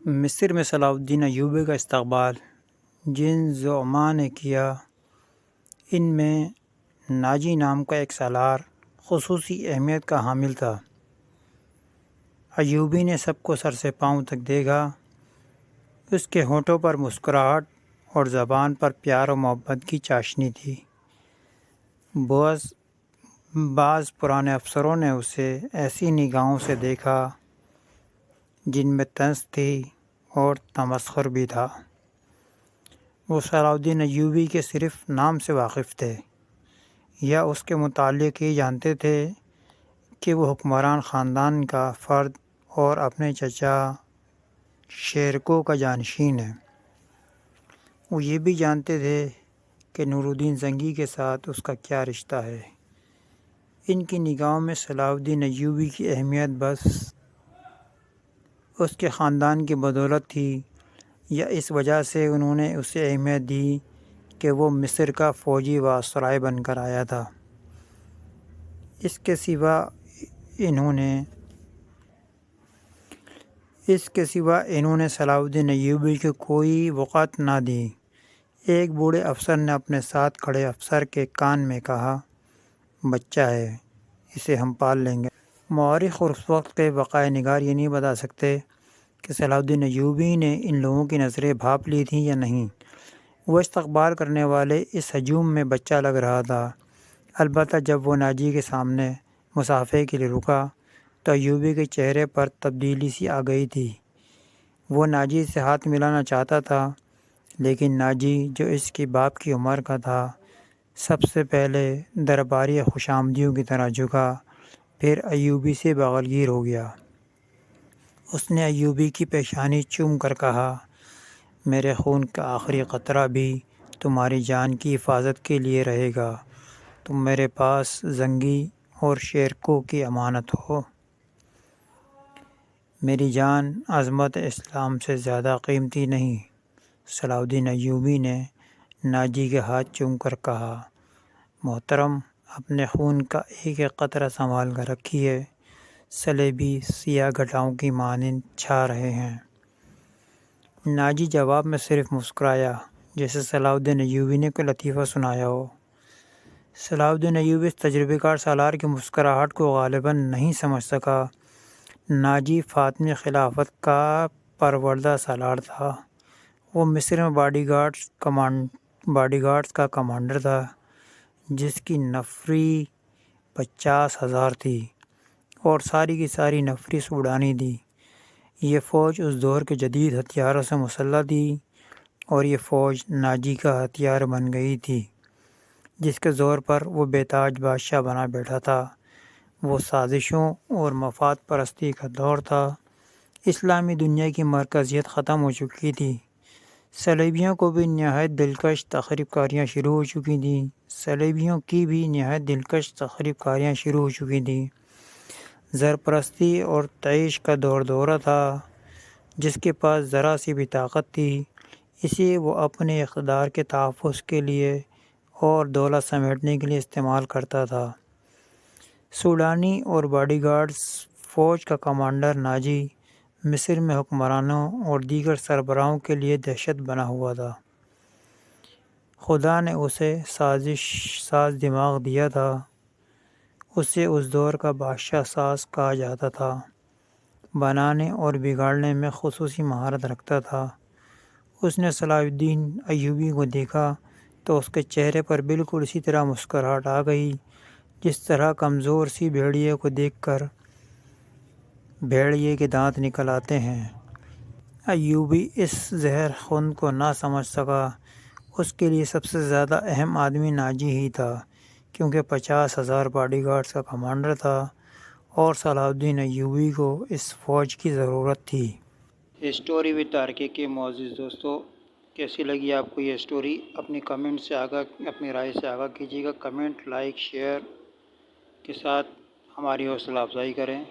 مصر میں صلاح الدین ایوبی کا استقبال جن زعماء نے کیا، ان میں ناجی نام کا ایک سالار خصوصی اہمیت کا حامل تھا۔ ایوبی نے سب کو سر سے پاؤں تک دیکھا۔ اس کے ہونٹوں پر مسکراہٹ اور زبان پر پیار و محبت کی چاشنی تھی۔ بعض پرانے افسروں نے اسے ایسی نگاہوں سے دیکھا جن میں طنز تھی اور تمسخر بھی تھا۔ وہ صلاح الدین ایوبی کے صرف نام سے واقف تھے یا اس کے متعلق یہ جانتے تھے کہ وہ حکمران خاندان کا فرد اور اپنے چچا شیرکو کا جانشین ہے۔ وہ یہ بھی جانتے تھے کہ نور الدین زنگی کے ساتھ اس کا کیا رشتہ ہے۔ ان کی نگاہوں میں صلاح الدین ایوبی کی اہمیت بس اس کے خاندان کی بدولت تھی یا اس وجہ سے انہوں نے اسے اہمیت دی کہ وہ مصر کا فوجی وائسرائے بن کر آیا تھا۔ اس کے سوا انہوں نے صلاح الدین ایوبی کو کوئی وقعت نہ دی۔ ایک بوڑھے افسر نے اپنے ساتھ کھڑے افسر کے کان میں کہا، بچہ ہے، اسے ہم پال لیں گے۔ مورخ اور اس وقت کے وقائع نگار یہ نہیں بتا سکتے کہ صلاح الدین ایوبی نے ان لوگوں کی نظریں بھاپ لی تھیں یا نہیں۔ وہ استقبال کرنے والے اس ہجوم میں بچہ لگ رہا تھا۔ البتہ جب وہ ناجی کے سامنے مصافحے کے لیے رکا تو ایوبی کے چہرے پر تبدیلی سی آ گئی تھی۔ وہ ناجی سے ہاتھ ملانا چاہتا تھا، لیکن ناجی جو اس کی باپ کی عمر کا تھا سب سے پہلے درباری خوش آمدیوں کی طرح جھکا، پھر ایوبی سے بغلگیر ہو گیا۔ اس نے ایوبی کی پیشانی چوم کر کہا، میرے خون کا آخری قطرہ بھی تمہاری جان کی حفاظت کے لیے رہے گا۔ تم میرے پاس زنگی اور شیرکو کی امانت ہو۔ میری جان عظمت اسلام سے زیادہ قیمتی نہیں۔ صلاح الدین ایوبی نے ناجی کے ہاتھ چوم کر کہا، محترم، اپنے خون کا ایک ایک قطرہ سنبھال کر رکھیے، صلیبی سیاہ گھٹاؤں کی مانند چھا رہے ہیں۔ ناجی جواب میں صرف مسکرایا، جیسے صلاح الدین ایوبی نے کوئی لطیفہ سنایا ہو۔ صلاح الدین ایوبی اس تجربہ کار سالار کی مسکراہٹ کو غالباً نہیں سمجھ سکا۔ ناجی فاطمی خلافت کا پروردہ سالار تھا۔ وہ مصر میں باڈی گارڈز کا کمانڈر تھا، جس کی نفری 50,000 تھی اور ساری کی ساری نفری سوڈانی تھی۔ یہ فوج اس دور کے جدید ہتھیاروں سے مسلح تھی اور یہ فوج ناجی کا ہتھیار بن گئی تھی، جس کے زور پر وہ بے تاج بادشاہ بنا بیٹھا تھا۔ وہ سازشوں اور مفاد پرستی کا دور تھا۔ اسلامی دنیا کی مرکزیت ختم ہو چکی تھی۔ صلیبیوں کو بھی نہایت دلکش تخریب کاریاں شروع ہو چکی تھیں۔ زرپرستی اور تعیش کا دورہ تھا۔ جس کے پاس ذرا سی بھی طاقت تھی، اسے وہ اپنے اقتدار کے تحفظ کے لیے اور دولت سمیٹنے کے لیے استعمال کرتا تھا۔ سوڈانی اور باڈی گارڈز فوج کا کمانڈر ناجی مصر میں حکمرانوں اور دیگر سربراہوں کے لیے دہشت بنا ہوا تھا۔ خدا نے اسے ساز دماغ دیا تھا۔ اسے اس دور کا بادشاہ ساز کہا جاتا تھا۔ بنانے اور بگاڑنے میں خصوصی مہارت رکھتا تھا۔ اس نے صلاح الدین ایوبی کو دیکھا تو اس کے چہرے پر بالکل اسی طرح مسکراہٹ آ گئی جس طرح کمزور سی بھیڑیے کو دیکھ کر بھیڑیے کے دانت نکل آتے ہیں۔ ایوبی اس زہر خند کو نہ سمجھ سکا۔ اس کے لیے سب سے زیادہ اہم آدمی ناجی ہی تھا، کیونکہ 50,000 باڈی گارڈز کا کمانڈر تھا اور صلاح الدین ایوبی کو اس فوج کی ضرورت تھی۔ اسٹوری وتھ تارکے کے معزز دوستو، کیسی لگی آپ کو یہ اسٹوری؟ اپنی رائے سے آگاہ کیجیے گا۔ کمنٹ، لائک، شیئر کے ساتھ ہماری حوصلہ افزائی کریں۔